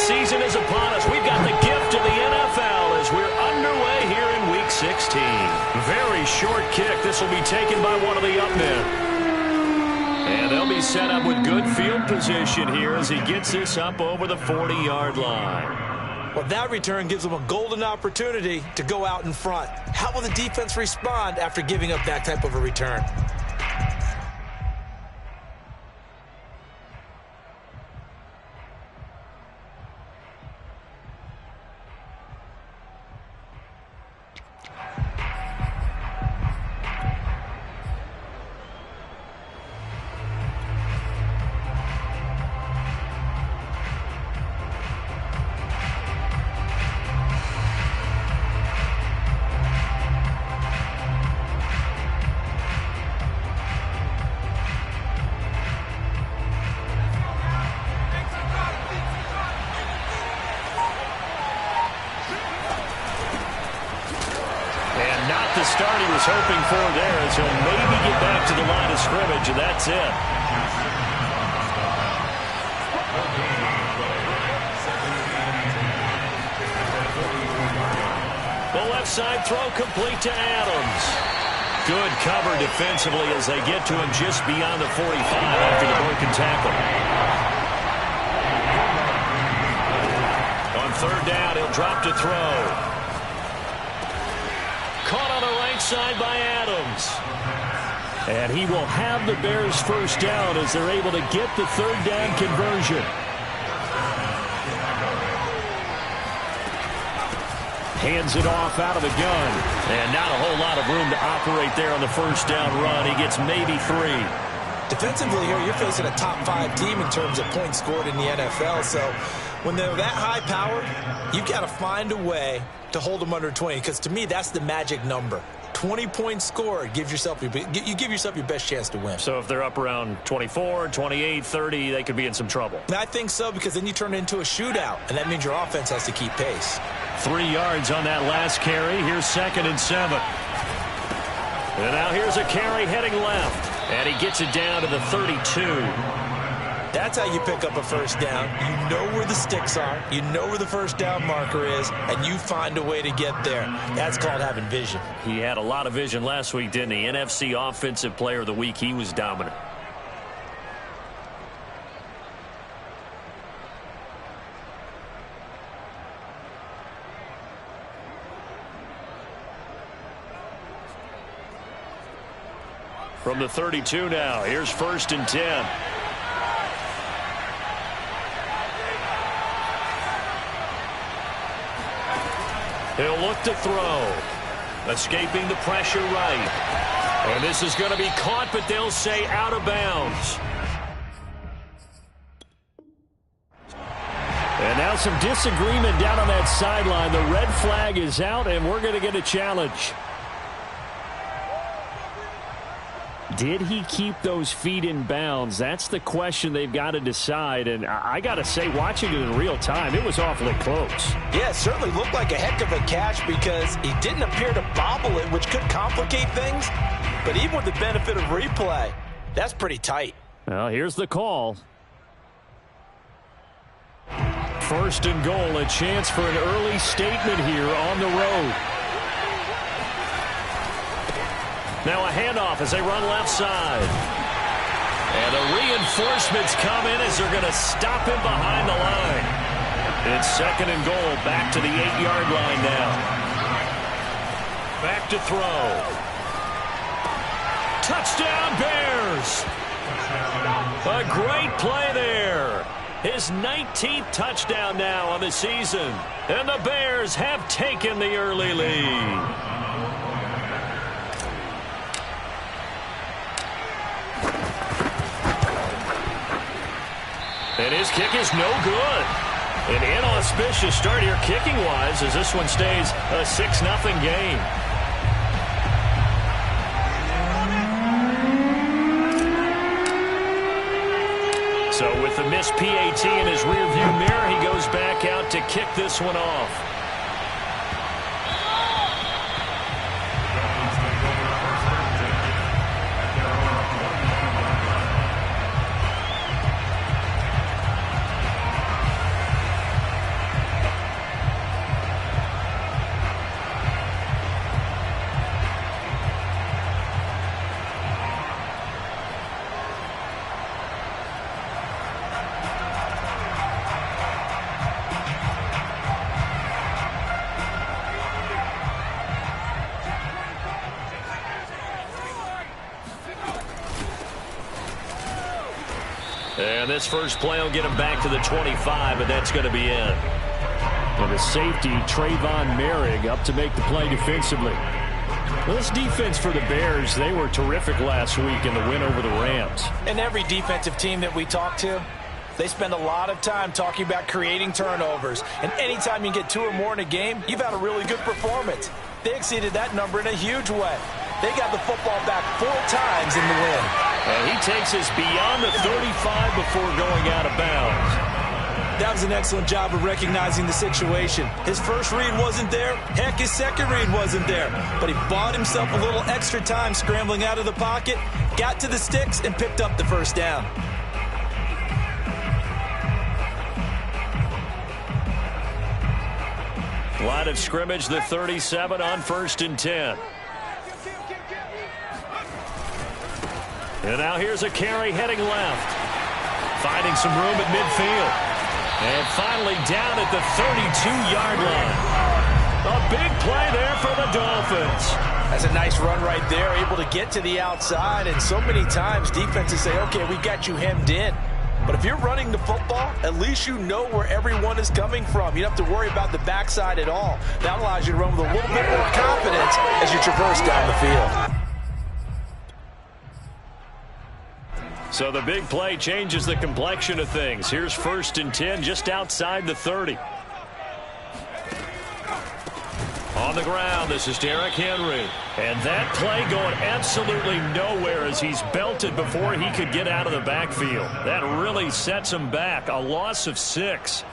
season is upon us. We've got the gift of the NFL as we're underway here in Week 16. Very short kick. This will be taken by one of the up men. And they'll be set up with good field position here as he gets this up over the 40-yard line. Well, that return gives them a golden opportunity to go out in front. How will the defense respond after giving up that type of a return? The start he was hoping for there as he'll maybe get back to the line of scrimmage, and that's it. The left side throw complete to Adams. Good cover defensively as they get to him just beyond the 45 after the broken tackle. On third down, he'll drop to throw. Caught on the right side by Adams. And he will have the Bears first down as they're able to get the third down conversion. Hands it off out of the gun. And not a whole lot of room to operate there on the first down run. He gets maybe 3. Defensively here, you're facing a top 5 team in terms of points scored in the NFL. So when they're that high powered, you've got to find a way to hold them under 20, because to me that's the magic number. 20 points scored, you give yourself your best chance to win. So if they're up around 24, 28, 30, they could be in some trouble. I think so, because then you turn it into a shootout, and that means your offense has to keep pace. 3 yards on that last carry. Here's 2nd and 7. And now here's a carry heading left, and he gets it down to the 32. That's how you pick up a first down. You know where the sticks are. You know where the first down marker is, and you find a way to get there. That's called having vision. He had a lot of vision last week, didn't he? NFC Offensive Player of the Week. He was dominant. From the 32 now, here's 1st and 10. He'll look to throw. Escaping the pressure right. And this is going to be caught, but they'll say out of bounds. And now some disagreement down on that sideline. The red flag is out, and we're going to get a challenge. Did he keep those feet in bounds? That's the question they've got to decide. And I got to say, watching it in real time, it was awfully close. Yeah, it certainly looked like a heck of a catch because he didn't appear to bobble it, which could complicate things. But even with the benefit of replay, that's pretty tight. Well, here's the call. 1st and goal, a chance for an early statement here on the road. Now a handoff as they run left side. And the reinforcements come in as they're going to stop him behind the line. It's 2nd and goal, back to the 8-yard line now. Back to throw. Touchdown Bears! A great play there. His 19th touchdown now on the season. And the Bears have taken the early lead. And his kick is no good. An inauspicious start here kicking-wise as this one stays a 6-0 game. So with the missed PAT in his rearview mirror, he goes back out to kick this one off. And this first play will get him back to the 25, and that's going to be in. And the safety, Trayvon Merrick, up to make the play defensively. Well, this defense for the Bears, they were terrific last week in the win over the Rams. And every defensive team that we talk to, they spend a lot of time talking about creating turnovers. And anytime you get 2 or more in a game, you've had a really good performance. They exceeded that number in a huge way. They got the football back 4 times in the win. And he takes us beyond the 35 before going out of bounds. That was an excellent job of recognizing the situation. His first read wasn't there. Heck, his second read wasn't there. But he bought himself a little extra time scrambling out of the pocket, got to the sticks, and picked up the first down. Line of scrimmage, the 37 on 1st and 10. And now here's a carry heading left. Finding some room at midfield. And finally down at the 32-yard line. A big play there for the Dolphins. That's a nice run right there, able to get to the outside. And so many times defenses say, okay, we got you hemmed in. But if you're running the football, at least you know where everyone is coming from. You don't have to worry about the backside at all. That allows you to run with a little bit more confidence as you traverse down the field. So the big play changes the complexion of things. Here's 1st and 10 just outside the 30. On the ground, this is Derrick Henry. And that play going absolutely nowhere as he's belted before he could get out of the backfield. That really sets him back. A loss of 6.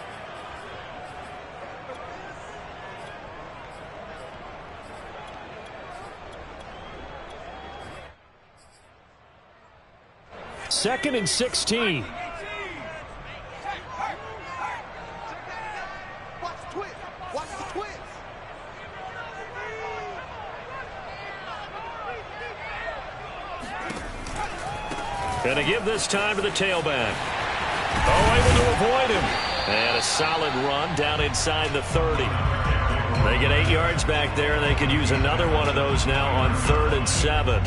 Second and 16. Gonna give this time to the tailback. Oh, able to avoid him. And a solid run down inside the 30. They get 8 yards back there, and they could use another one of those now on 3rd and 7.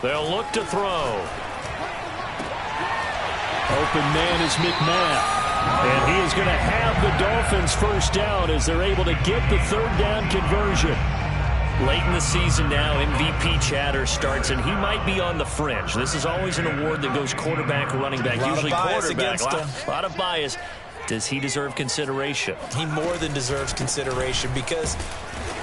They'll look to throw. Open man is McNabb. And he is going to have the Dolphins first down as they're able to get the 3rd down conversion. Late in the season now, MVP chatter starts, and he might be on the fringe. This is always an award that goes quarterback, running back, usually quarterback. A lot of bias. Does he deserve consideration? He more than deserves consideration because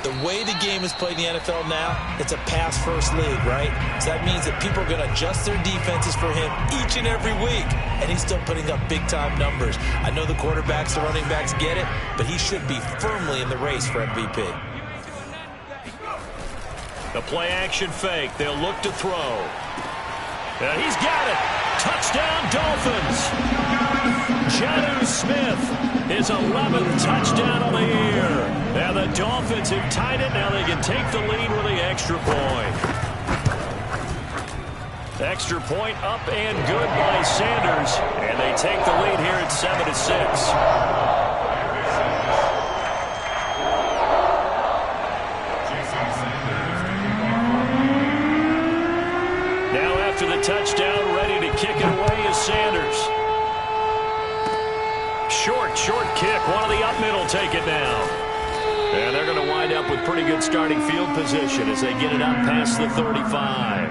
the way the game is played in the NFL now, it's a pass-first league, right? So that means that people are going to adjust their defenses for him each and every week, and he's still putting up big-time numbers. I know the quarterbacks, the running backs get it, but he should be firmly in the race for MVP. The play-action fake. They'll look to throw. And he's got it. Touchdown, Dolphins. Jonnu Smith, his 11th touchdown of the year. And the Dolphins have tied it. Now they can take the lead with the extra point. Extra point up and good by Sanders. And they take the lead here at 7-6. After the touchdown, ready to kick it away is Sanders. Short kick. One of the up middle take it now. And they're going to wind up with pretty good starting field position as they get it up past the 35.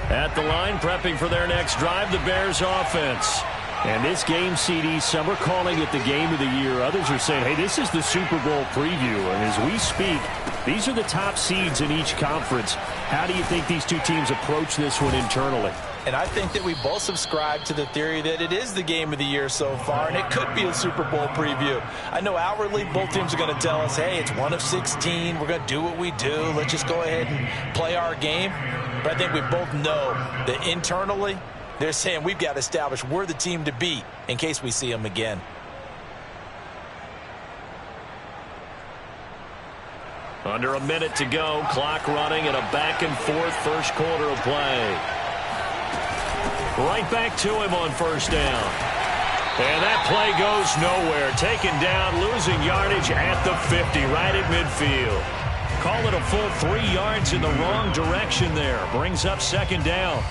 At the line, prepping for their next drive, the Bears offense. And this game, CD, some are calling it the game of the year. Others are saying, hey, this is the Super Bowl preview. And as we speak, these are the top seeds in each conference. How do you think these two teams approach this one internally? And I think that we both subscribe to the theory that it is the game of the year so far, and it could be a Super Bowl preview. I know outwardly both teams are going to tell us, hey, it's 1 of 16. We're going to do what we do. Let's just go ahead and play our game. But I think we both know that internally, they're saying we've got to establish we're the team to beat in case we see them again. Under a minute to go, clock running in a back-and-forth first quarter of play. Right back to him on first down. And that play goes nowhere. Taken down, losing yardage at the 50, right at midfield. Call it a full 3 yards in the wrong direction there. Brings up second down.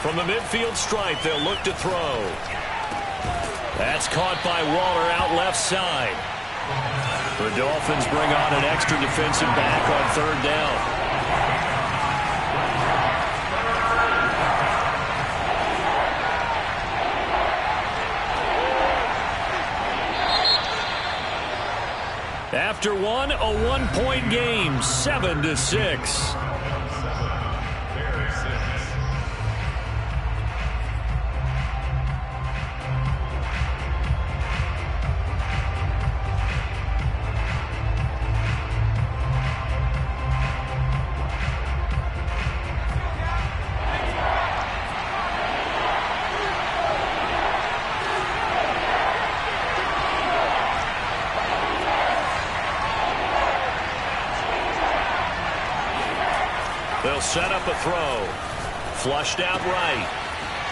From the midfield stripe, they'll look to throw. That's caught by Waller out left side. The Dolphins bring on an extra defensive back on third down. After one, a one-point game, 7-6. They'll set up a throw. Flushed out right.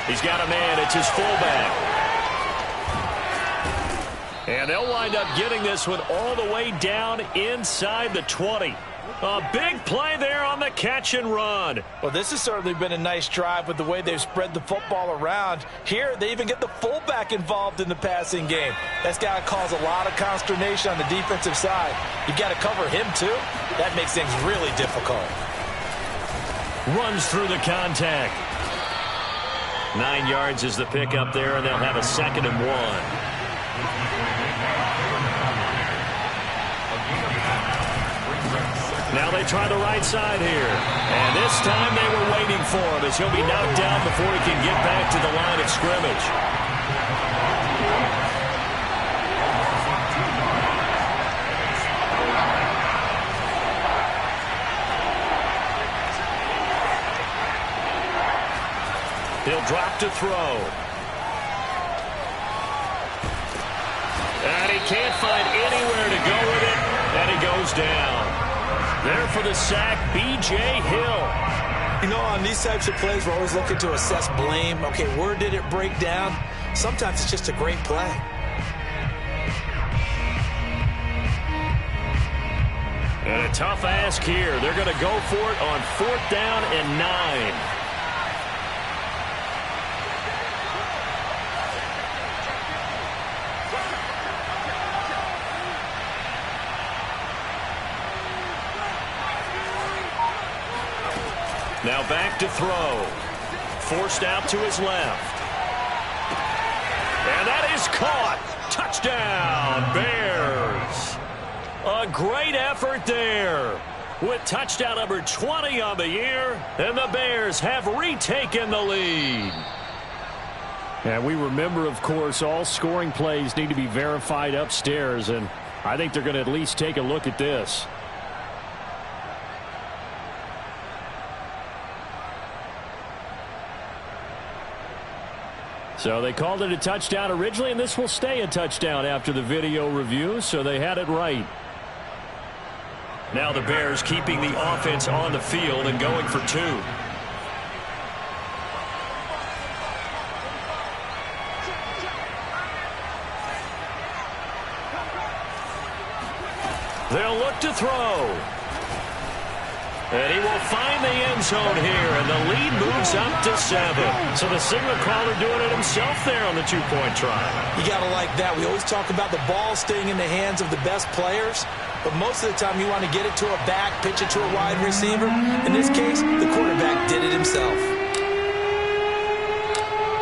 He's got a man. It's his fullback. And they'll wind up getting this one all the way down inside the 20. A big play there on the catch and run. Well, this has certainly been a nice drive with the way they've spread the football around. Here, they even get the fullback involved in the passing game. That's got to cause a lot of consternation on the defensive side. You've got to cover him, too. That makes things really difficult. Runs through the contact. 9 yards is the pickup there, and they'll have a 2nd and 1. Now they try the right side here. And this time they were waiting for him as he'll be knocked down before he can get back to the line of scrimmage. He'll drop to throw. And he can't find anywhere to go with it. And he goes down. There for the sack, B.J. Hill. You know, on these types of plays, we're always looking to assess blame. Okay, where did it break down? Sometimes it's just a great play. And a tough ask here. They're going to go for it on 4th down and 9. Now back to throw. Forced out to his left. And that is caught. Touchdown, Bears. A great effort there. With touchdown number 20 on the year. And the Bears have retaken the lead. And we remember, of course, all scoring plays need to be verified upstairs. And I think they're going to at least take a look at this. So they called it a touchdown originally, and this will stay a touchdown after the video review, so they had it right. Now the Bears keeping the offense on the field and going for 2. They'll look to throw. And he will find the end zone here, and the lead moves up to 7. So the signal caller doing it himself there on the 2-point try. You got to like that. We always talk about the ball staying in the hands of the best players, but most of the time you want to get it to a back, pitch it to a wide receiver. In this case, the quarterback did it himself.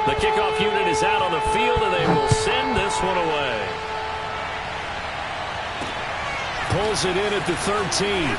The kickoff unit is out on the field, and they will send this one away. Pulls it in at the 13.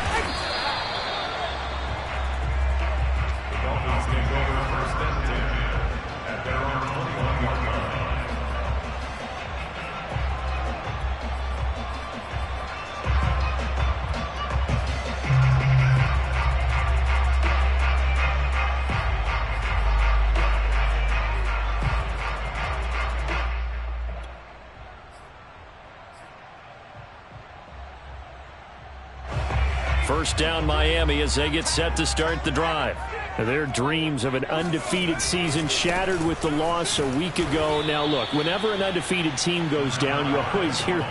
First down Miami as they get set to start the drive. Their dreams of an undefeated season shattered with the loss a week ago. Now look, whenever an undefeated team goes down, you always hear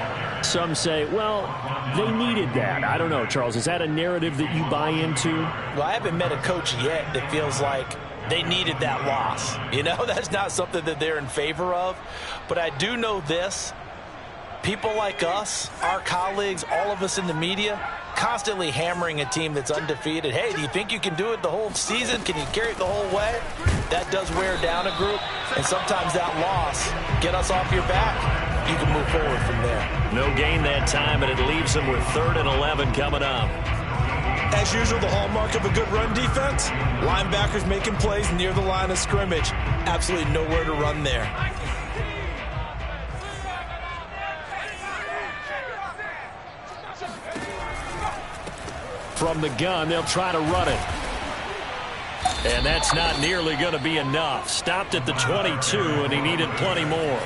some say, well, they needed that. I don't know, Charles. Is that a narrative that you buy into? Well, I haven't met a coach yet that feels like they needed that loss. You know, that's not something that they're in favor of. But I do know this. People like us, our colleagues, all of us in the media, constantly hammering a team that's undefeated. Hey, do you think you can do it the whole season? Can you carry it the whole way? That does wear down a group, and sometimes that loss, get us off your back, you can move forward from there. No gain that time, and it leaves them with 3rd and 11 coming up. As usual, the hallmark of a good run defense, linebackers making plays near the line of scrimmage. Absolutely nowhere to run there. From the gun, they'll try to run it. And that's not nearly going to be enough. Stopped at the 22, and he needed plenty more.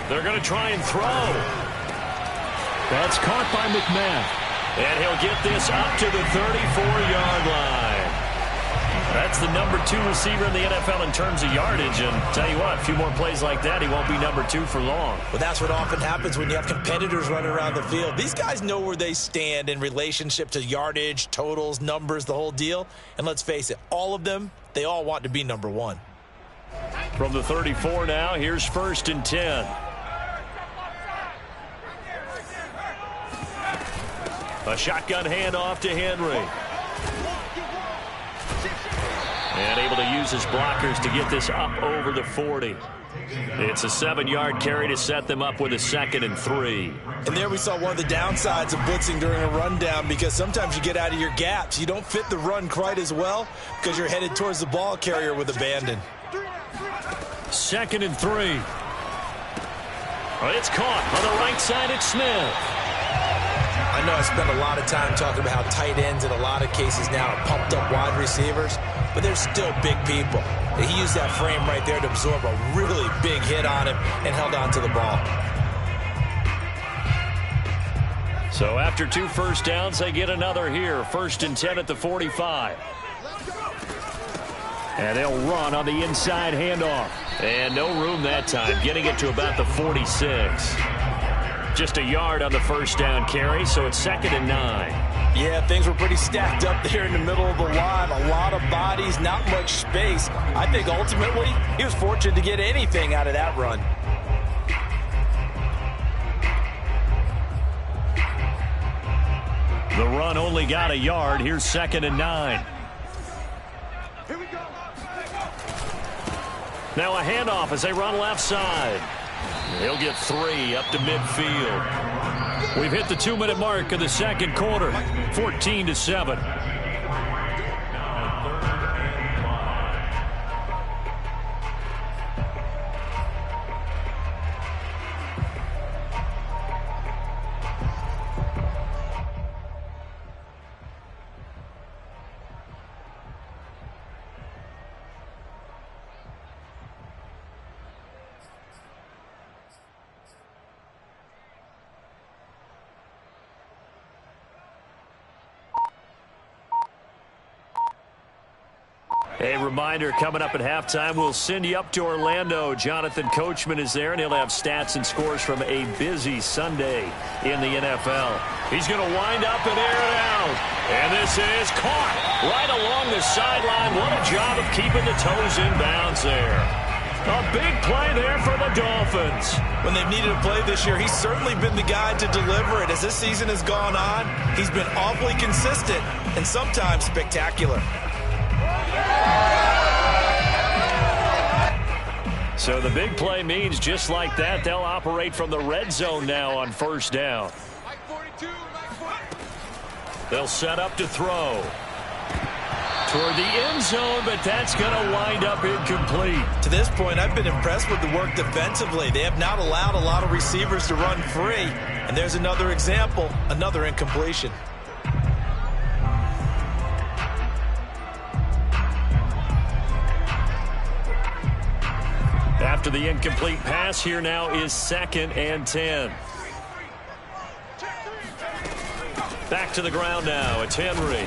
They're going to try and throw. That's caught by McMahon. And he'll get this up to the 34-yard line. That's the number 2 receiver in the NFL in terms of yardage. And tell you what, a few more plays like that, he won't be number 2 for long. Well, that's what often happens when you have competitors running around the field. These guys know where they stand in relationship to yardage, totals, numbers, the whole deal. And let's face it, all of them, they all want to be number 1. From the 34 now, here's 1st and 10. A shotgun handoff to Henry. And able to use his blockers to get this up over the 40. It's a 7-yard carry to set them up with a 2nd and 3. And there we saw one of the downsides of blitzing during a rundown, because sometimes you get out of your gaps. You don't fit the run quite as well because you're headed towards the ball carrier with abandon. 2nd and 3. Well, it's caught on the right side. It's Smith. I know I spent a lot of time talking about how tight ends in a lot of cases now are pumped up wide receivers, but they're still big people. He used that frame right there to absorb a really big hit on him and held on to the ball. So after 2 first downs, they get another here. 1st and 10 at the 45. And they'll run on the inside handoff. And no room that time, getting it to about the 46. Just a yard on the first down carry, so it's 2nd and 9. Yeah, things were pretty stacked up there in the middle of the line. A lot of bodies, not much space. I think ultimately he was fortunate to get anything out of that run. The run only got a yard. Here's 2nd and 9. Here we go. Now a handoff as they run left side. He'll get 3 up to midfield. We've hit the 2-minute mark of the second quarter. 14-7. A reminder, coming up at halftime, we'll send you up to Orlando. Jonathan Coachman is there, and he'll have stats and scores from a busy Sunday in the NFL. He's going to wind up and air it out. And this is caught right along the sideline. What a job of keeping the toes in bounds there. A big play there for the Dolphins. When they've needed a play this year, he's certainly been the guy to deliver it. As this season has gone on, he's been awfully consistent and sometimes spectacular. So the big play means just like that, they'll operate from the red zone now on first down. They'll set up to throw. Toward the end zone, but that's going to wind up incomplete. To this point, I've been impressed with the work defensively. They have not allowed a lot of receivers to run free. And there's another example, another incompletion. After the incomplete pass, here now is 2nd and 10. Back to the ground now. It's Henry.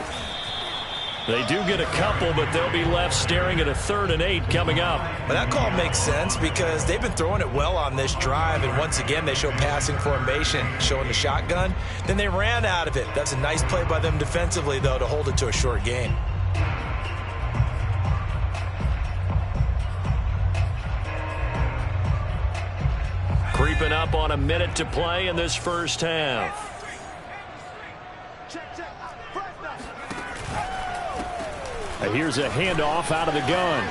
They do get a couple, but they'll be left staring at a 3rd and 8 coming up. But that call makes sense because they've been throwing it well on this drive, and once again they show passing formation, showing the shotgun. Then they ran out of it. That's a nice play by them defensively, though, to hold it to a short gain. Creeping up on a minute to play in this first half. Here's a handoff out of the gun.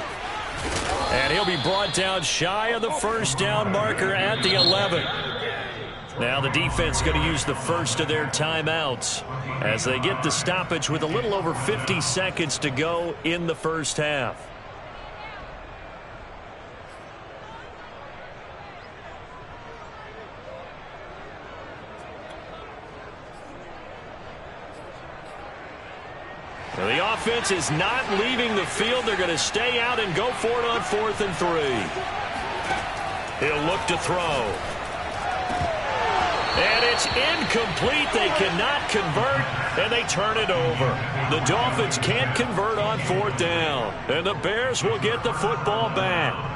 And he'll be brought down shy of the first down marker at the 11. Now the defense going to use the first of their timeouts as they get the stoppage with a little over 50 seconds to go in the first half. The offense is not leaving the field. They're going to stay out and go for it on 4th and 3. He'll look to throw. And it's incomplete. They cannot convert, and they turn it over. The Dolphins can't convert on 4th down, and the Bears will get the football back.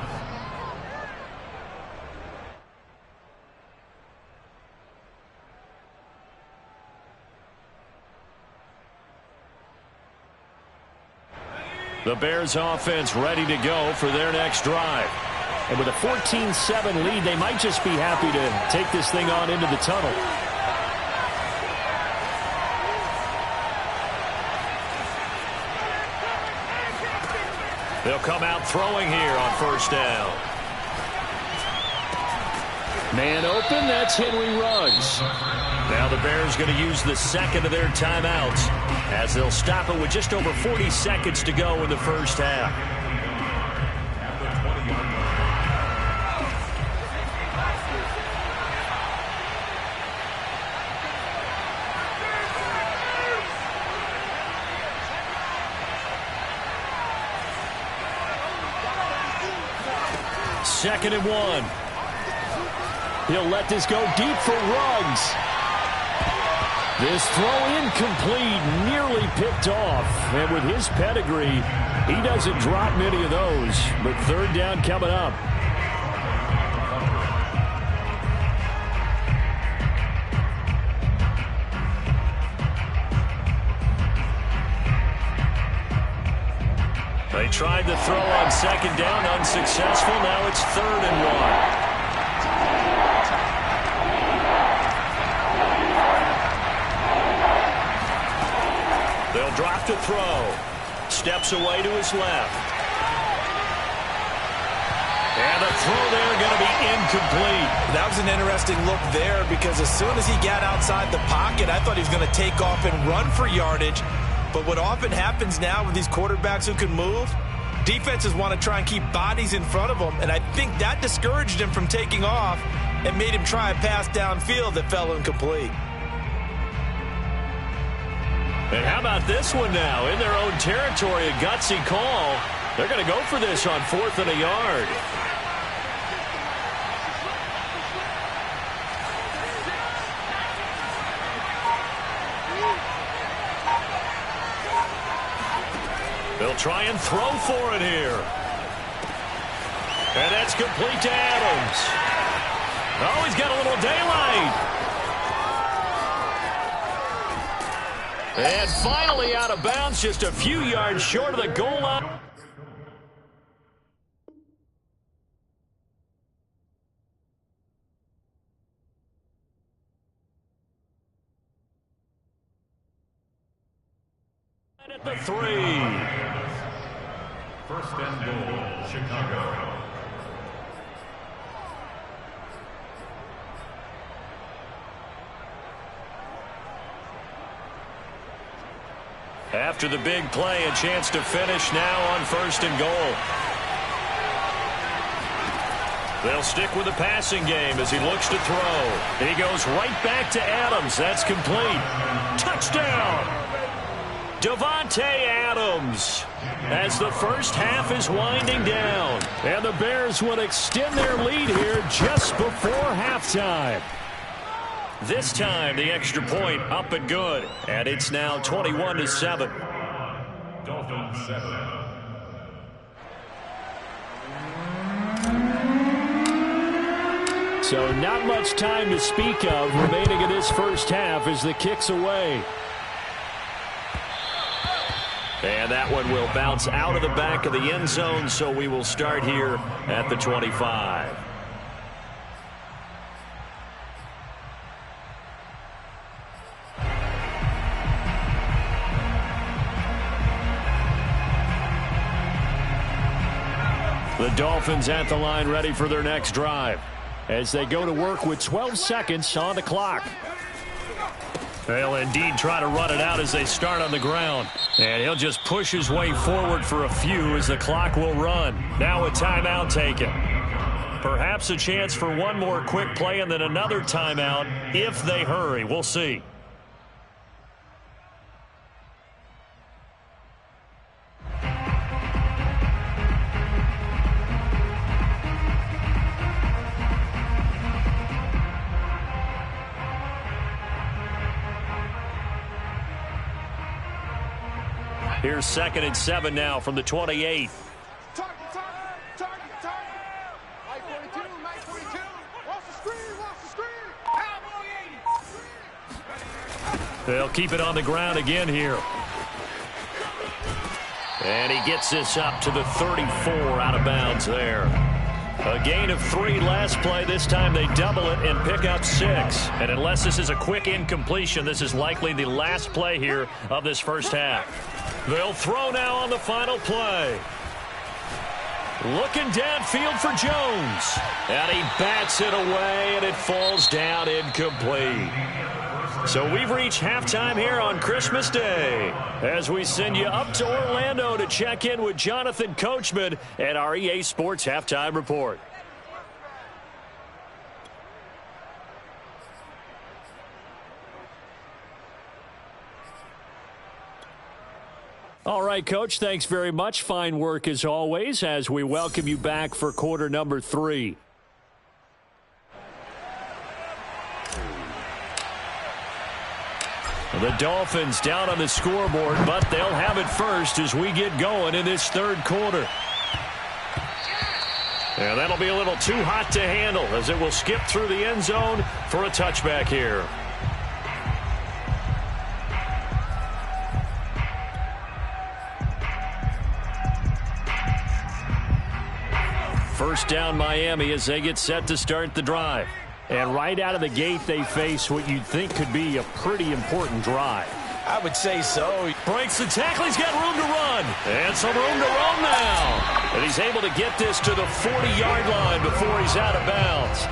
The Bears offense ready to go for their next drive. And with a 14-7 lead, they might just be happy to take this thing on into the tunnel. They'll come out throwing here on first down. Man open, that's Henry Ruggs. Now the Bears going to use the second of their timeouts as they'll stop it with just over 40 seconds to go in the first half. Second and 1. He'll let this go deep for Ruggs. This throw incomplete, nearly picked off. And with his pedigree, he doesn't drop many of those. But 3rd down coming up. They tried to throw on 2nd down, unsuccessful. Now it's 3rd and 1. They'll drop to throw. Steps away to his left. And the throw there going to be incomplete. That was an interesting look there because as soon as he got outside the pocket, I thought he was going to take off and run for yardage. But what often happens now with these quarterbacks who can move, defenses want to try and keep bodies in front of them. And I think that discouraged him from taking off and made him try a pass downfield that fell incomplete. And how about this one now? In their own territory, a gutsy call. They're going to go for this on 4th and a yard. They'll try and throw for it here. And that's complete to Adams. Oh, he's got a little daylight. And finally out of bounds, just a few yards short of the goal line. At the 3. First and goal, Chicago. After the big play, a chance to finish now on 1st and goal. They'll stick with the passing game as he looks to throw. He goes right back to Adams. That's complete. Touchdown! Davante Adams, as the first half is winding down. And the Bears will extend their lead here just before halftime. This time, the extra point up and good. And it's now 21-7. Dolphins 7. So not much time to speak of remaining in this first half as the kick's away. And that one will bounce out of the back of the end zone, so we will start here at the 25. The Dolphins at the line ready for their next drive as they go to work with 12 seconds on the clock. They'll indeed try to run it out as they start on the ground. And he'll just push his way forward for a few as the clock will run. Now a timeout taken. Perhaps a chance for one more quick play and then another timeout if they hurry. We'll see. Here's 2nd and 7 now from the 28. Target. Mike 42. Watch the screen. Cowboy 80. They'll keep it on the ground again here. And he gets this up to the 34 out of bounds there. A gain of 3 last play. This time they double it and pick up 6. And unless this is a quick incompletion, this is likely the last play here of this first half. They'll throw now on the final play. Looking downfield for Jones. And he bats it away, and it falls down incomplete. So we've reached halftime here on Christmas Day as we send you up to Orlando to check in with Jonathan Coachman at our EA Sports Halftime Report. All right, Coach, thanks very much. Fine work as always as we welcome you back for quarter number 3. The Dolphins down on the scoreboard, but they'll have it first as we get going in this third quarter. And that'll be a little too hot to handle as it will skip through the end zone for a touchback here. First down Miami as they get set to start the drive. And right out of the gate, they face what you'd think could be a pretty important drive. I would say so. Breaks the tackle. He's got room to run. And some room to roam now. And he's able to get this to the 40-yard line before he's out of bounds.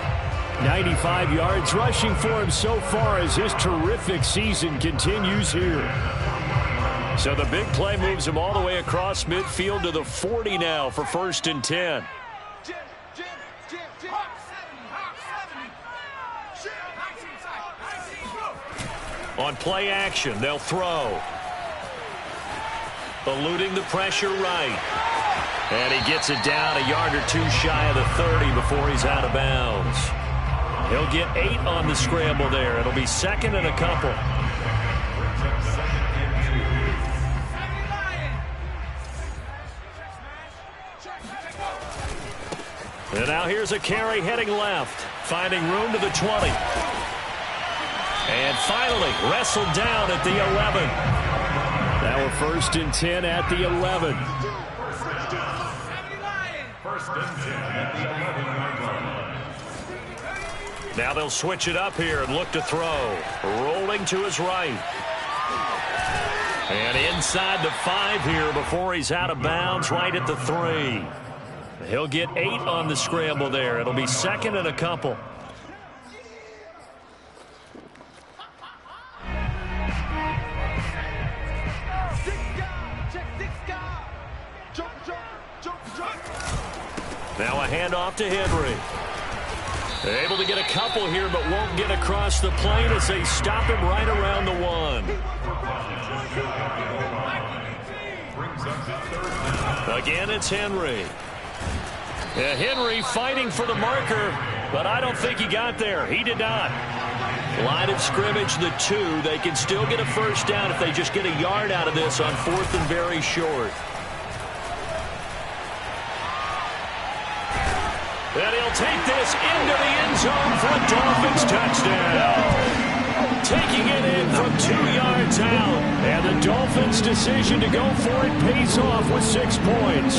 95 yards rushing for him so far as his terrific season continues here. So the big play moves him all the way across midfield to the 40 now for 1st and 10. On play action, they'll throw. Eluding the pressure right. And he gets it down a yard or 2 shy of the 30 before he's out of bounds. He'll get 8 on the scramble there. It'll be 2nd and a couple. And now here's a carry heading left. Finding room to the 20. And finally wrestled down at the 11. Now a 1st and 10 at the 11. Now they'll switch it up here and look to throw. Rolling to his right. And inside the 5 here before he's out of bounds right at the 3. He'll get 8 on the scramble there. It'll be 2nd and a couple. Now a handoff to Henry. Able to get a couple here, but won't get across the plane as they stop him right around the 1. Again, it's Henry. Henry fighting for the marker, but I don't think he got there. He did not. Line of scrimmage, the 2. They can still get a first down if they just get a yard out of this on 4th and very short. And he'll take this into the end zone for a Dolphins touchdown. Taking it in from 2 yards out. And the Dolphins' decision to go for it pays off with 6 points.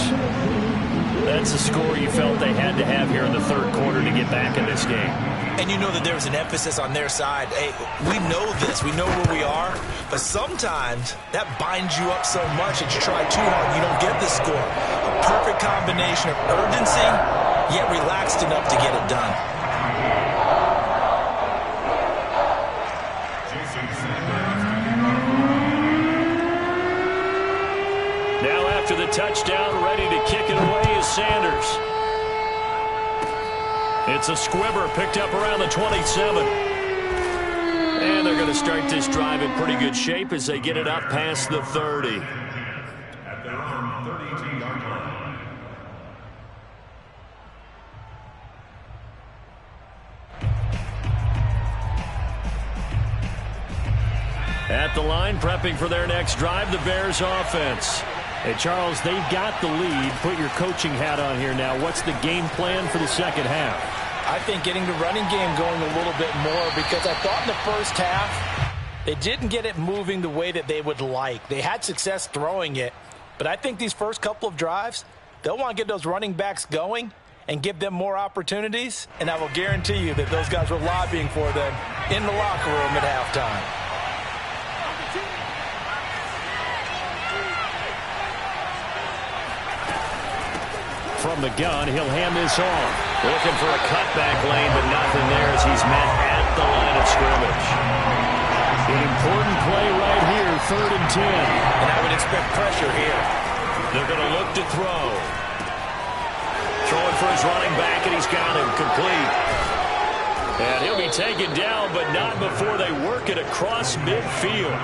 That's the score you felt they had to have here in the third quarter to get back in this game. And you know that there was an emphasis on their side. Hey, we know this. We know where we are. But sometimes that binds you up so much that you try too hard. You don't get the score. A perfect combination of urgency, yet relaxed enough to get it done. Now after the touchdown, ready to kick it away is Sanders. It's a squibber picked up around the 27. And they're going to start this drive in pretty good shape as they get it up past the 30. At their own 32-yard line. At the line, prepping for their next drive, the Bears offense. Hey, Charles, they've got the lead. Put your coaching hat on here now. What's the game plan for the second half? I think getting the running game going a little bit more, because I thought in the first half they didn't get it moving the way that they would like. They had success throwing it, but I think these first couple of drives, they'll want to get those running backs going and give them more opportunities, and I will guarantee you that those guys were lobbying for them in the locker room at halftime. From the gun, he'll hand this off. Looking for a cutback lane, but nothing there as he's met at the line of scrimmage. An important play right here, 3rd and 10. And I would expect pressure here. They're going to look to throw. Throwing for his running back, and he's got him complete. And he'll be taken down, but not before they work it across midfield.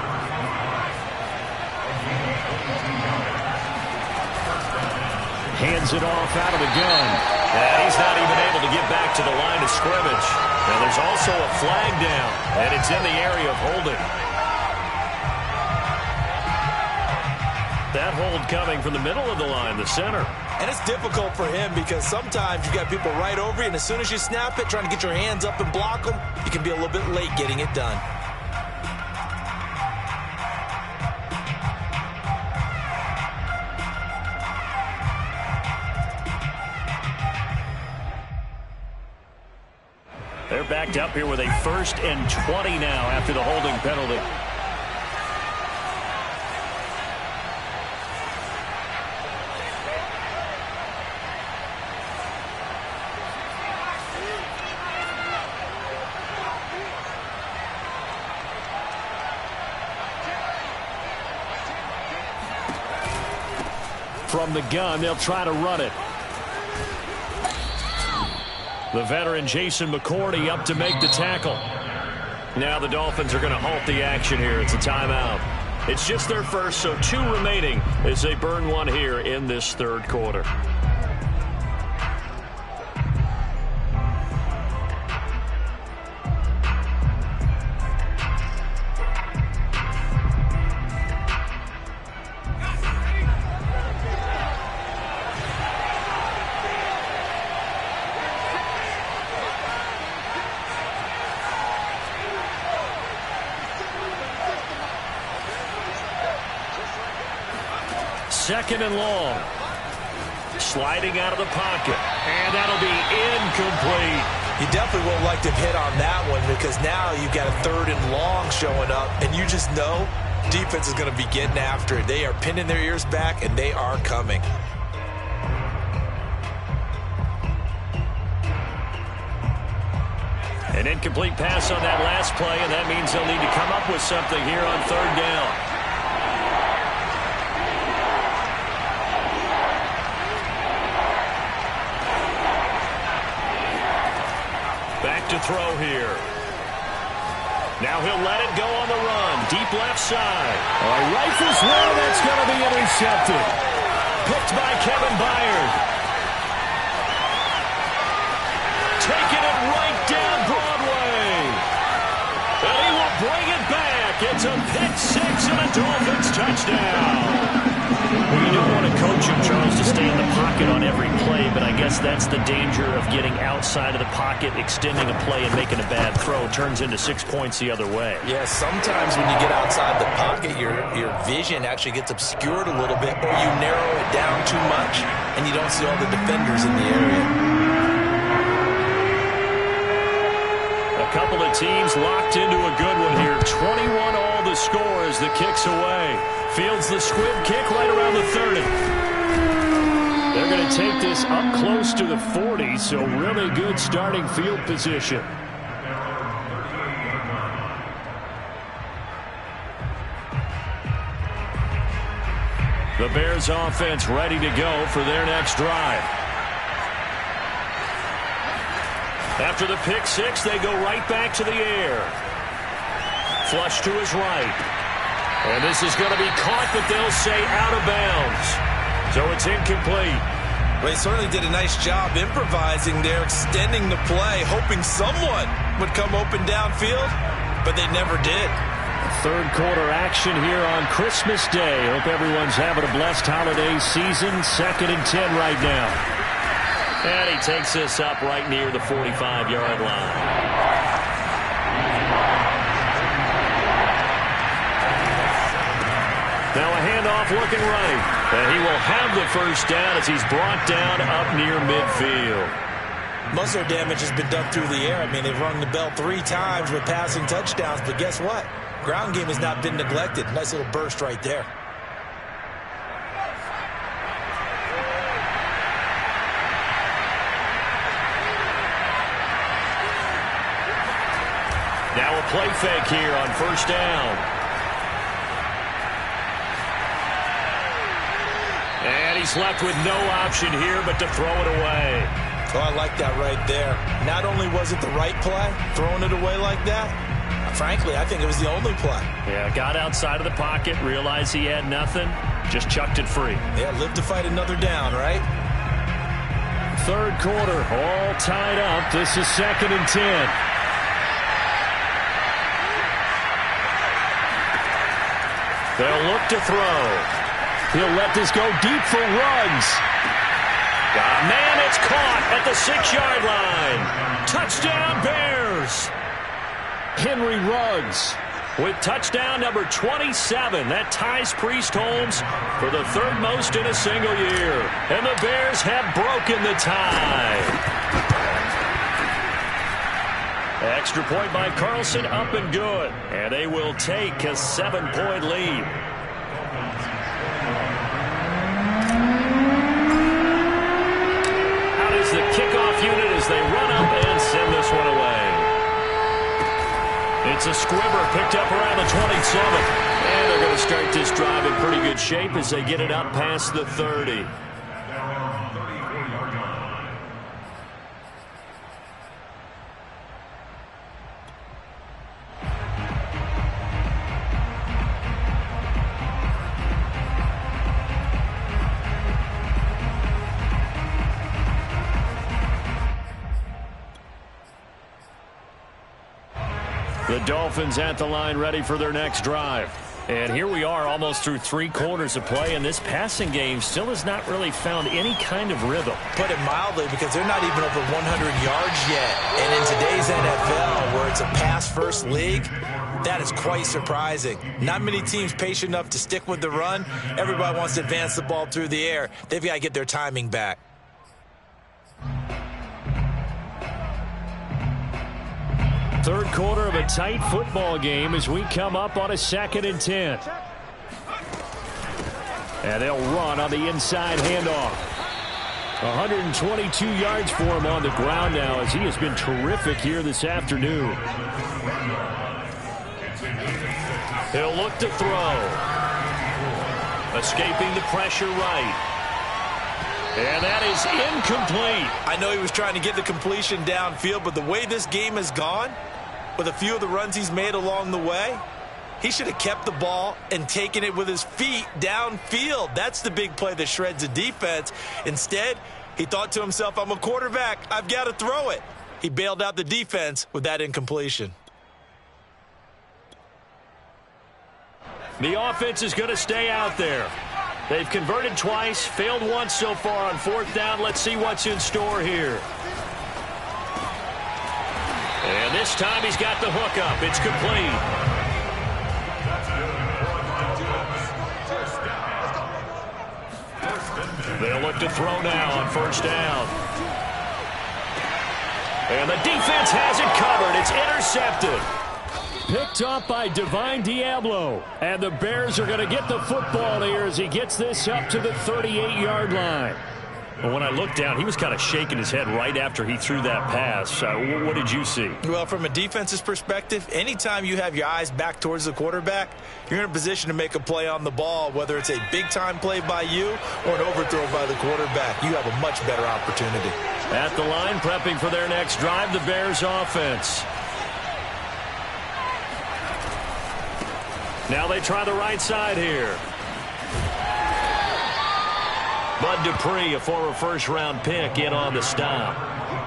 Hands it off out of the gun. And he's not even able to get back to the line of scrimmage. And there's also a flag down, and it's in the area of holding. That hold coming from the middle of the line, the center. And it's difficult for him because sometimes you got people right over you, and as soon as you snap it, trying to get your hands up and block them, you can be a little bit late getting it done. They're backed up here with a 1st and 20 now after the holding penalty. From the gun, they'll try to run it. The veteran Jason McCourty up to make the tackle. Now the Dolphins are going to halt the action here. It's a timeout. It's just their first, so 2 remaining as they burn one here in this third quarter. Second and long. Sliding out of the pocket. And that'll be incomplete. You definitely won't like to hit on that one because now you've got a 3rd and long showing up, and you just know defense is going to be getting after it. They are pinning their ears back, and they are coming. An incomplete pass on that last play, and that means they'll need to come up with something here on 3rd down. throw here. Now he'll let it go on the run. Deep left side. Rifles one, that's going to be intercepted. Picked by Kevin Byard. Taking it right down Broadway. And he will bring it back. It's a pick six and a Dolphins touchdown. Well, you don't want to coach him, Charles, to stay in the pocket on every play, but I guess that's the danger of getting outside of the pocket, extending a play, and making a bad throw. Turns into 6 points the other way. Yeah, sometimes when you get outside the pocket, your vision actually gets obscured a little bit, or you narrow it down too much, and you don't see all the defenders in the area. A couple of teams locked into a good one here. 21 all the score as the kick's away. Fields the squib kick right around the 30. They're going to take this up close to the 40, so really good starting field position. The Bears offense ready to go for their next drive. After the pick six, they go right back to the air. Flush to his right. And this is going to be caught, but they'll say out of bounds. So it's incomplete. Well, he certainly did a nice job improvising there, extending the play, hoping someone would come open downfield, but they never did. Third quarter action here on Christmas Day. Hope everyone's having a blessed holiday season. 2nd and 10 right now. And he takes this up right near the 45-yard line. Now a handoff looking right. And he will have the first down as he's brought down up near midfield. Muscle damage has been done through the air. I mean, they've rung the bell 3 times with passing touchdowns, but guess what? Ground game has not been neglected. Nice little burst right there. Now a play fake here on first down. And he's left with no option here but to throw it away. Oh, I like that right there. Not only was it the right play, throwing it away like that, frankly, I think it was the only play. Yeah, got outside of the pocket, realized he had nothing, just chucked it free. Yeah, live to fight another down, right? Third quarter, all tied up. This is 2nd and 10. They'll look to throw. He'll let this go deep for Ruggs. Man, it's caught at the 6-yard line. Touchdown, Bears. Henry Ruggs with touchdown number 27. That ties Priest Holmes for the 3rd most in a single year. And the Bears have broken the tie. Extra point by Carlson, up and good. And they will take a 7-point lead. Out is the kickoff unit as they run up and send this one away. It's a squibber picked up around the 27. And they're going to start this drive in pretty good shape as they get it up past the 30. The Dolphins at the line ready for their next drive. And here we are almost through 3 quarters of play, and this passing game still has not really found any kind of rhythm. Put it mildly, because they're not even over 100 yards yet. And in today's NFL, where it's a pass-first league, that is quite surprising. Not many teams patient enough to stick with the run. Everybody wants to advance the ball through the air. They've got to get their timing back. Third quarter of a tight football game as we come up on a 2nd and 10. And they'll run on the inside handoff. 122 yards for him on the ground now as he has been terrific here this afternoon. He'll look to throw. Escaping the pressure right. And that is incomplete. I know he was trying to get the completion downfield, but the way this game has gone, with a few of the runs he's made along the way, he should have kept the ball and taken it with his feet downfield. That's the big play that shreds the defense. Instead, he thought to himself, I'm a quarterback. I've got to throw it. He bailed out the defense with that incompletion. The offense is going to stay out there. They've converted twice, failed once so far on 4th down. Let's see what's in store here. And this time he's got the hook up. It's complete. They'll look to throw now on 1st down. And the defense has it covered. It's intercepted. Picked up by Divine Diablo. And the Bears are going to get the football here as he gets this up to the 38-yard line. Well, when I looked down, he was kind of shaking his head right after he threw that pass. What did you see? Well, from a defense's perspective, anytime you have your eyes back towards the quarterback, you're in a position to make a play on the ball, whether it's a big-time play by you or an overthrow by the quarterback. You have a much better opportunity. At the line, prepping for their next drive, the Bears offense. Now they try the right side here. Bud Dupree, a former first-round pick, in on the stop.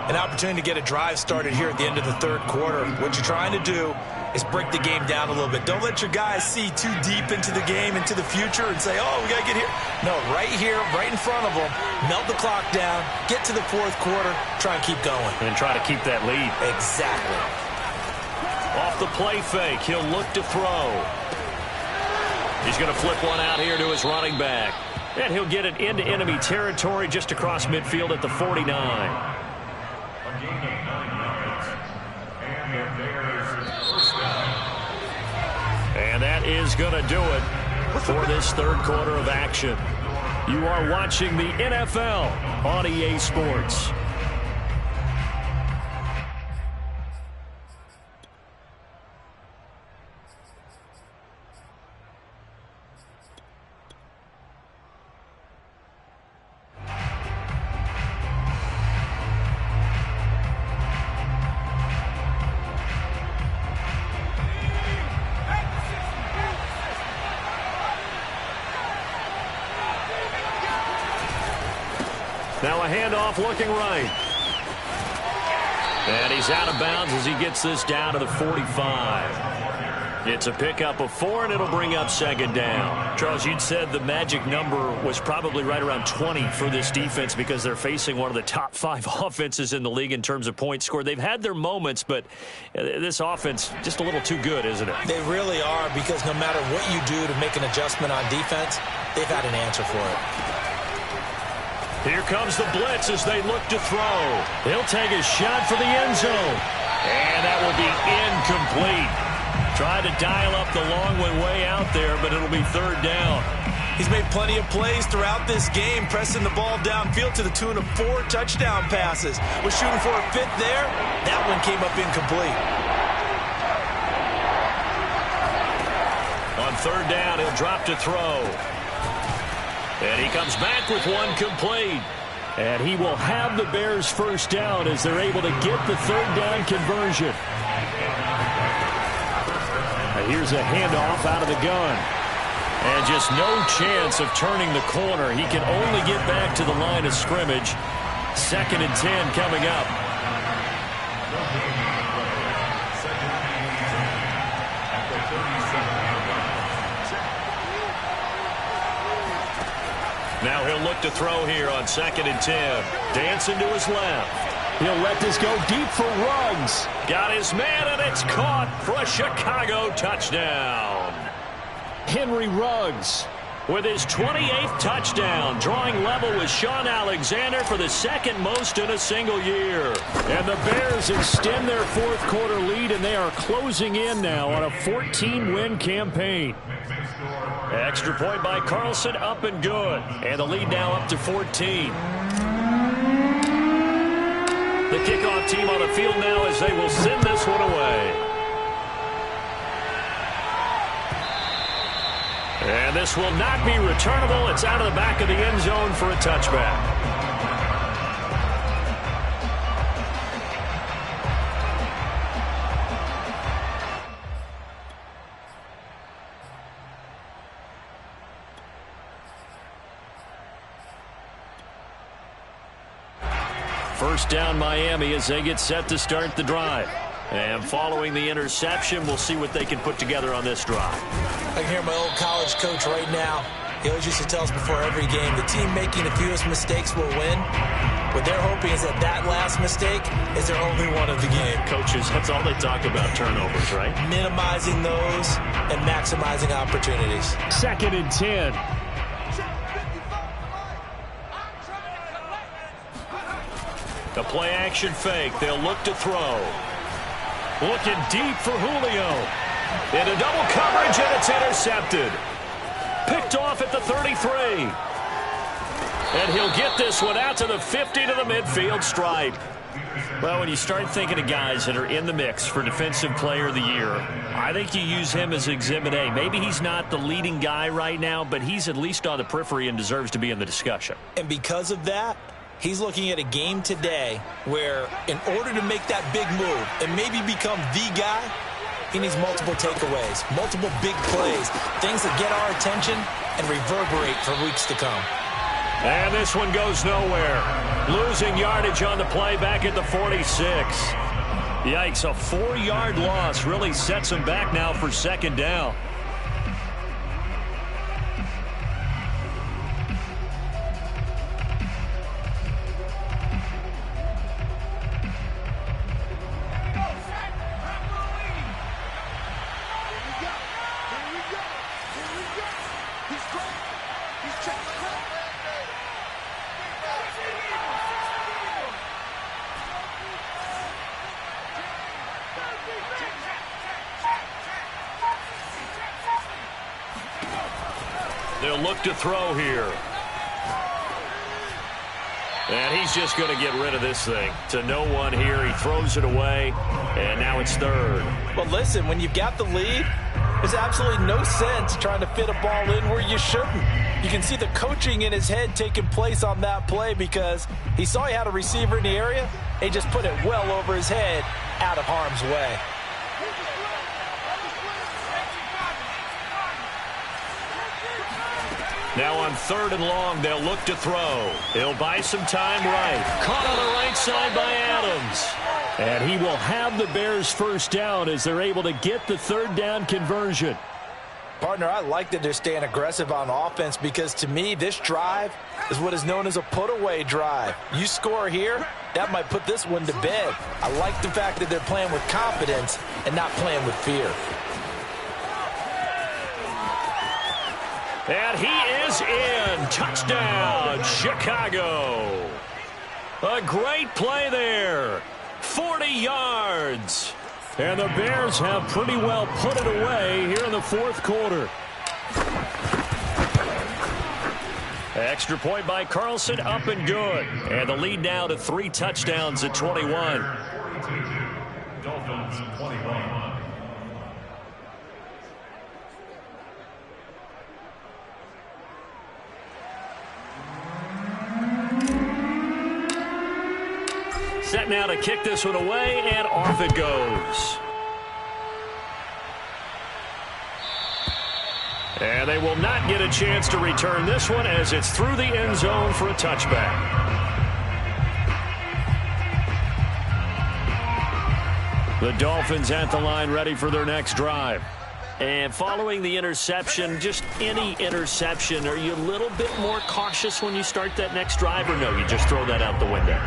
An opportunity to get a drive started here at the end of the 3rd quarter. What you're trying to do is break the game down a little bit. Don't let your guys see too deep into the game, into the future, and say, oh, we got to get here. No, right here, right in front of them, melt the clock down, get to the 4th quarter, try and keep going. And try to keep that lead. Exactly. Off the play fake, he'll look to throw. He's going to flip one out here to his running back. And he'll get it into enemy territory just across midfield at the 49. And that is going to do it for this 3rd quarter of action. You are watching the NFL on EA Sports. Now a handoff looking right. And he's out of bounds as he gets this down to the 45. It's a pickup of 4, and it'll bring up 2nd down. Charles, you'd said the magic number was probably right around 20 for this defense because they're facing one of the top 5 offenses in the league in terms of points scored. They've had their moments, but this offense just a little too good, isn't it? They really are, because no matter what you do to make an adjustment on defense, they've had an answer for it. Here comes the blitz as they look to throw. He'll take a shot for the end zone. And that will be incomplete. Tried to dial up the long one way out there, but it'll be 3rd down. He's made plenty of plays throughout this game, pressing the ball downfield to the tune of 4 touchdown passes. Was shooting for a 5th there. That one came up incomplete. On 3rd down, he'll drop to throw. And he comes back with one complete. And he will have the Bears' 1st down as they're able to get the 3rd down conversion. And here's a handoff out of the gun. And just no chance of turning the corner. He can only get back to the line of scrimmage. 2nd and 10 coming up. Now he'll look to throw here on 2nd and 10. Dancing to his left. He'll let this go deep for Ruggs. Got his man, and it's caught for a Chicago touchdown. Henry Ruggs with his 28th touchdown, drawing level with Sean Alexander for the 2nd most in a single year. And the Bears extend their 4th quarter lead, and they are closing in now on a 14-win campaign. Extra point by Carlson, up and good. And the lead now up to 14. The kickoff team on the field now as they will send this one away. And this will not be returnable. It's out of the back of the end zone for a touchback. First down Miami as they get set to start the drive. And following the interception, we'll see what they can put together on this drive. I can hear my old college coach right now. He always used to tell us before every game, the team making the fewest mistakes will win. What they're hoping is that that last mistake is their only one of the game. Coaches, that's all they talk about, turnovers, right? Minimizing those and maximizing opportunities. 2nd and 10. The play action fake. They'll look to throw. Looking deep for Julio. Into double coverage, and it's intercepted. Picked off at the 33. And he'll get this one out to the 50 to the midfield stripe. Well, when you start thinking of guys that are in the mix for Defensive Player of the Year, I think you use him as Exhibit A. Maybe he's not the leading guy right now, but he's at least on the periphery and deserves to be in the discussion. And because of that, he's looking at a game today where in order to make that big move and maybe become the guy, he needs multiple takeaways, multiple big plays, things that get our attention and reverberate for weeks to come. And this one goes nowhere. Losing yardage on the play back at the 46. Yikes, a 4-yard loss really sets him back now for 2nd down. They'll look to throw here. And he's just going to get rid of this thing. To no one here. He throws it away. And now it's 3rd. But listen, when you've got the lead, there's absolutely no sense trying to fit a ball in where you shouldn't. You can see the coaching in his head taking place on that play because he saw he had a receiver in the area. He just put it well over his head out of harm's way. Now on 3rd and long, they'll look to throw. He'll buy some time right. Caught on the right side by Adams. And he will have the Bears first down as they're able to get the 3rd down conversion. Partner, I like that they're staying aggressive on offense because to me, this drive is what is known as a put-away drive. You score here, that might put this one to bed. I like the fact that they're playing with confidence and not playing with fear. And he is in. Touchdown, Chicago. A great play there. 40 yards. And the Bears have pretty well put it away here in the 4th quarter. Extra point by Carlson, up and good. And the lead now to 3 touchdowns at 21. Dolphins 21. Set now to kick this one away, and off it goes. And they will not get a chance to return this one as it's through the end zone for a touchback. The Dolphins at the line ready for their next drive. And following the interception, just any interception, are you a little bit more cautious when you start that next drive, or no, you just throw that out the window?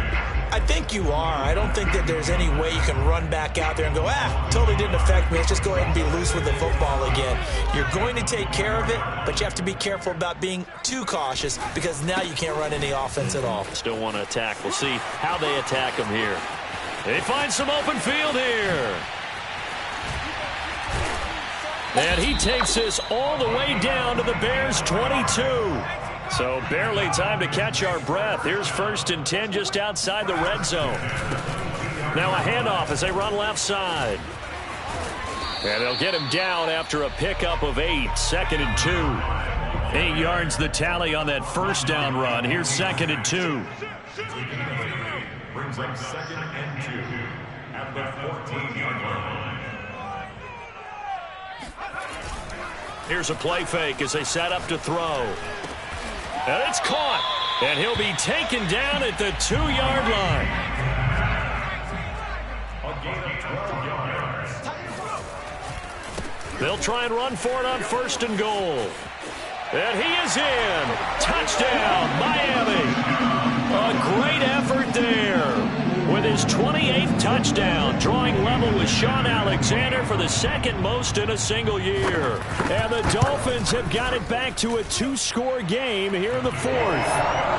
I think you are. I don't think that there's any way you can run back out there and go, totally didn't affect me. Let's just go ahead and be loose with the football again. You're going to take care of it, but you have to be careful about being too cautious because now you can't run any offense at all. Still want to attack. We'll see how they attack them here. They find some open field here. And he takes this all the way down to the Bears' 22. So barely time to catch our breath. Here's 1st and 10 just outside the red zone. Now a handoff as they run left side. And they'll get him down after a pickup of 8. 2nd and 2. 8 yards the tally on that 1st down run. Here's 2nd and 2. Brings up 2nd and 2 at the 14-yard line. Here's a play fake as they set up to throw. And it's caught. And he'll be taken down at the 2-yard line. A gain of 12 yards. They'll try and run for it on 1st and goal. And he is in. Touchdown, Miami. A great effort there. With his 28th touchdown, drawing level with Sean Alexander for the 2nd most in a single year. And the Dolphins have got it back to a 2-score game here in the 4th.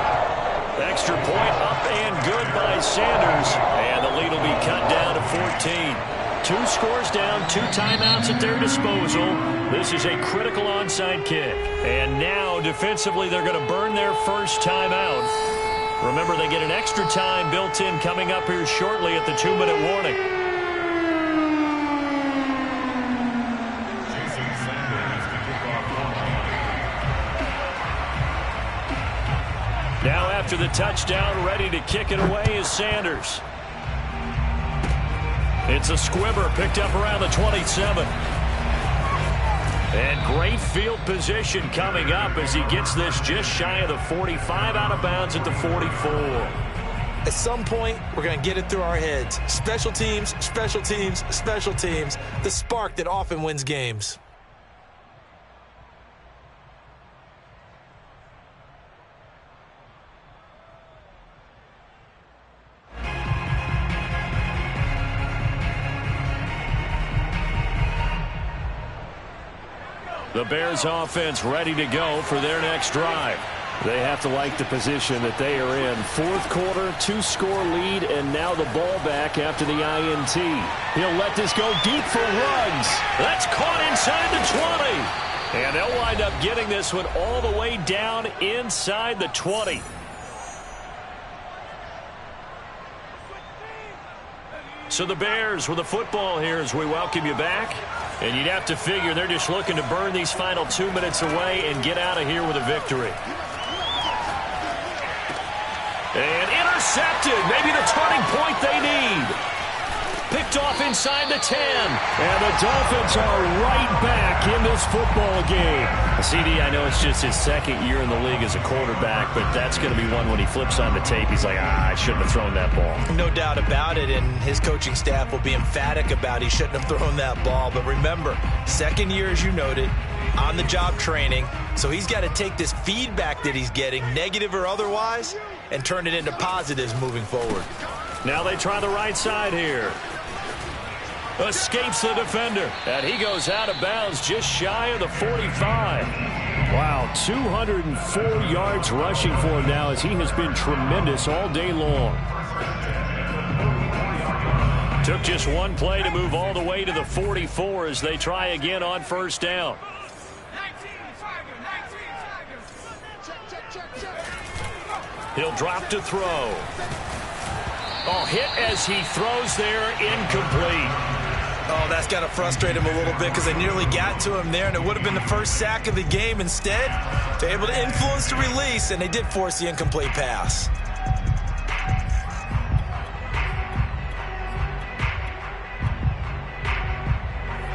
Extra point up and good by Sanders. And the lead will be cut down to 14. 2 scores down, 2 timeouts at their disposal. This is a critical onside kick. And now, defensively, they're going to burn their first timeout. Remember, they get an extra time built in coming up here shortly at the 2-minute warning. Now after the touchdown, ready to kick it away is Sanders. It's a squibber picked up around the 27. And great field position coming up as he gets this just shy of the 45, out of bounds at the 44. At some point, we're going to get it through our heads. Special teams, special teams, special teams. The spark that often wins games. The Bears offense ready to go for their next drive. They have to like the position that they are in. 4th quarter, 2-score lead, and now the ball back after the INT. He'll let this go deep for Ruggs. That's caught inside the 20. And they'll wind up getting this one all the way down inside the 20. So the Bears with the football here as we welcome you back. And you'd have to figure they're just looking to burn these final 2 minutes away and get out of here with a victory. And intercepted. Maybe the turning point they need. Picked off inside the 10. And the Dolphins are right back in this football game. CD, I know it's just his 2nd year in the league as a quarterback, but that's going to be one when he flips on the tape. He's like, I shouldn't have thrown that ball. No doubt about it, and his coaching staff will be emphatic about he shouldn't have thrown that ball. But remember, 2nd year, as you noted, on-the-job training. So he's got to take this feedback that he's getting, negative or otherwise, and turn it into positives moving forward. Now they try the right side here. Escapes the defender. And he goes out of bounds just shy of the 45. Wow, 204 yards rushing for him now as he has been tremendous all day long. Took just one play to move all the way to the 44 as they try again on 1st down. He'll drop to throw. Oh, hit as he throws there, incomplete. Oh, that's got to frustrate him a little bit because they nearly got to him there, and it would have been the first sack of the game. Instead, they're able to influence the release, and they did force the incomplete pass.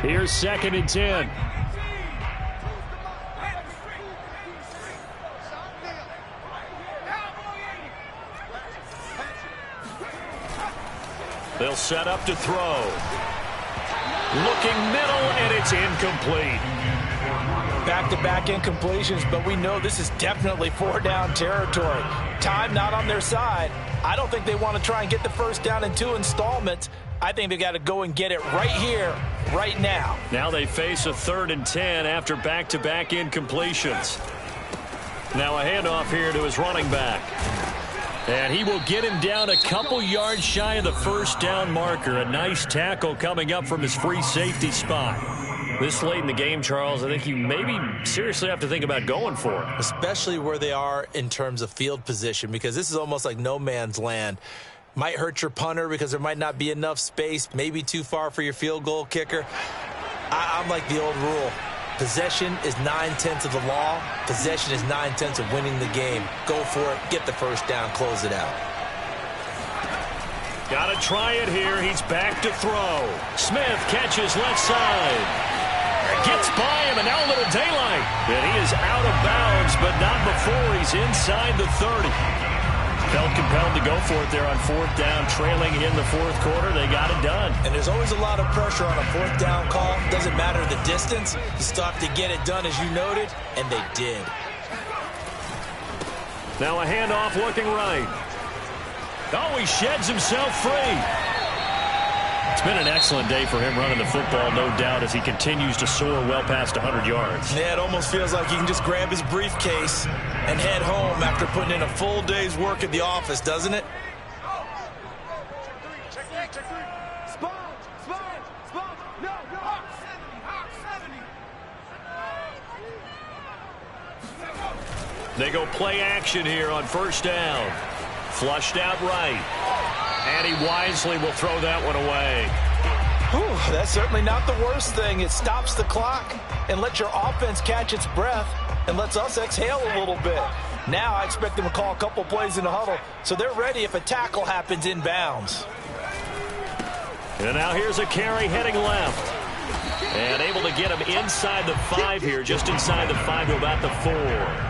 Here's 2nd and 10. They'll set up to throw. Looking middle, and it's incomplete. Back-to-back incompletions, but we know this is definitely 4-down territory. Time not on their side. I don't think they want to try and get the first down in 2 installments. I think they got to go and get it right here, right now. Now they face a 3rd and 10 after back-to-back incompletions. Now a handoff here to his running back. And he will get him down a couple yards shy of the first down marker. A nice tackle coming up from his free safety spot. This late in the game, Charles, I think you maybe seriously have to think about going for it. Especially where they are in terms of field position, because this is almost like no man's land. Might hurt your punter because there might not be enough space, maybe too far for your field goal kicker. I'm like the old rule. Possession is 9/10 of the law. Possession is 9/10 of winning the game. Go for it. Get the first down. Close it out. Got to try it here. He's back to throw. Smith catches left side. Gets by him, and now a little daylight. And he is out of bounds but not before he's inside the 30. Felt compelled to go for it there on fourth down, trailing in the fourth quarter. They got it done. And there's always a lot of pressure on a fourth down call. Doesn't matter the distance. You still have to get it done, as you noted, and they did. Now a handoff looking right. Oh, he sheds himself free. It's been an excellent day for him running the football, no doubt, as he continues to soar well past 100 yards. Yeah, it almost feels like he can just grab his briefcase and head home after putting in a full day's work at the office, doesn't it? They go play action here on first down. Flushed out right. And he wisely will throw that one away. Whew, that's certainly not the worst thing. It stops the clock and lets your offense catch its breath and lets us exhale a little bit. Now I expect them to call a couple plays in the huddle so they're ready if a tackle happens inbounds. And now here's a carry heading left. And able to get him inside the 5 here, just inside the 5 to about the 4.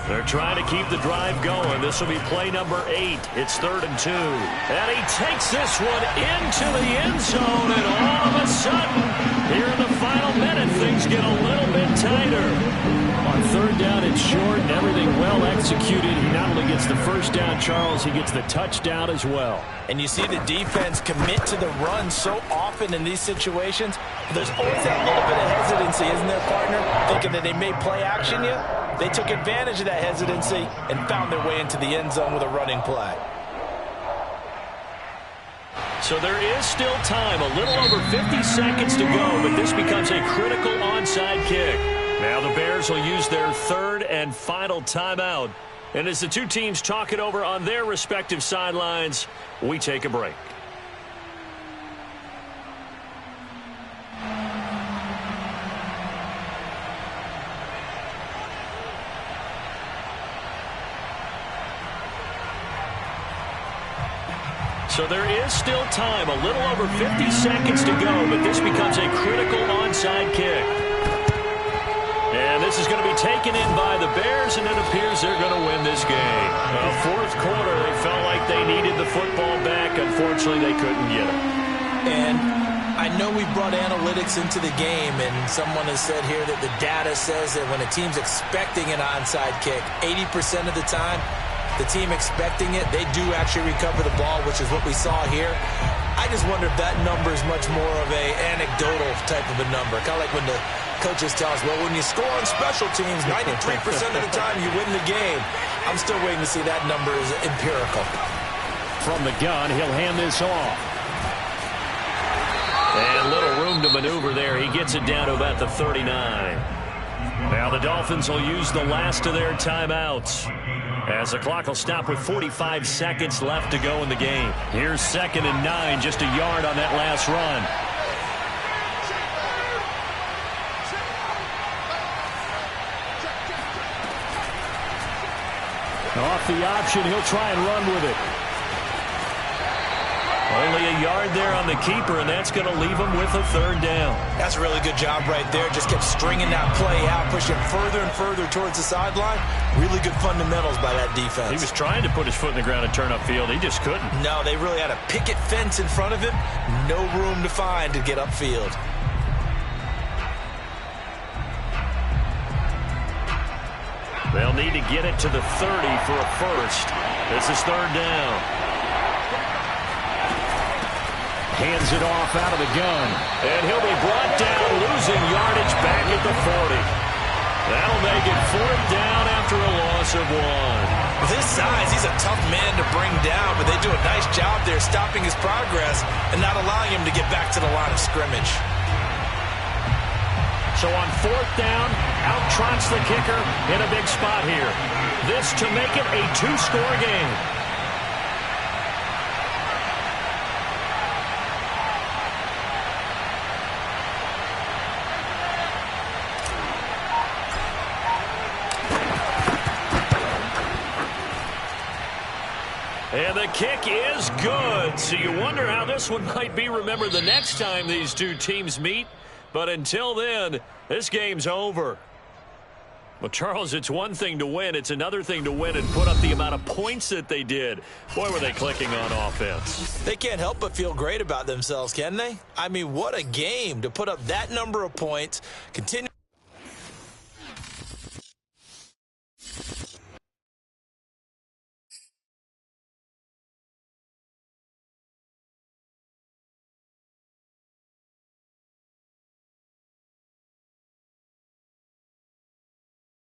They're trying to keep the drive going. This will be play number 8. It's 3rd and 2. And he takes this one into the end zone, and all of a sudden, here in the final minute, things get a little bit tighter. On 3rd down, it's short and everything well executed. He not only gets the first down, Charles, he gets the touchdown as well. And you see the defense commit to the run so often in these situations. There's always that little bit of hesitancy, isn't there, partner? Thinking that they may play action you. They took advantage of that hesitancy and found their way into the end zone with a running play. So there is still time, a little over 50 seconds to go, but this becomes a critical onside kick. Now the Bears will use their 3rd and final timeout. And as the two teams talk it over on their respective sidelines, we take a break. So there is still time, a little over 50 seconds to go, but this becomes a critical onside kick. And this is going to be taken in by the Bears, and it appears they're going to win this game. Fourth quarter, they felt like they needed the football back. Unfortunately, they couldn't get it. And I know we brought analytics into the game, and someone has said here that the data says that when a team's expecting an onside kick, 80% of the time, the team expecting it, they do actually recover the ball, which is what we saw here. I just wonder if that number is much more of a anecdotal type of a number. Kind of like when the coaches tell us, well, when you score on special teams, 93% of the time you win the game. I'm still waiting to see that number is empirical. From the gun, he'll hand this off. And little room to maneuver there. He gets it down to about the 39. Now the Dolphins will use the last of their timeouts, as the clock will stop with 45 seconds left to go in the game. Here's 2nd and 9, just a yard on that last run. Off the option, he'll try and run with it. Only a yard there on the keeper, and that's going to leave him with a 3rd down. That's a really good job right there. Just kept stringing that play out, pushing further and further towards the sideline. Really good fundamentals by that defense. He was trying to put his foot in the ground and turn upfield. He just couldn't. No, they really had a picket fence in front of him. No room to find to get upfield. They'll need to get it to the 30 for a first. This is 3rd down. Hands it off out of the gun. And he'll be brought down, losing yardage back at the 40. That'll make it 4th down after a loss of 1. With his size, he's a tough man to bring down, but they do a nice job there stopping his progress and not allowing him to get back to the line of scrimmage. So on 4th down, out trots the kicker in a big spot here. This to make it a 2-score game. And the kick is good. So you wonder how this one might be remembered the next time these two teams meet. But until then, this game's over. Well, Charles, it's one thing to win. It's another thing to win and put up the amount of points that they did. Boy, were they clicking on offense. They can't help but feel great about themselves, can they? I mean, what a game to put up that number of points. Continue.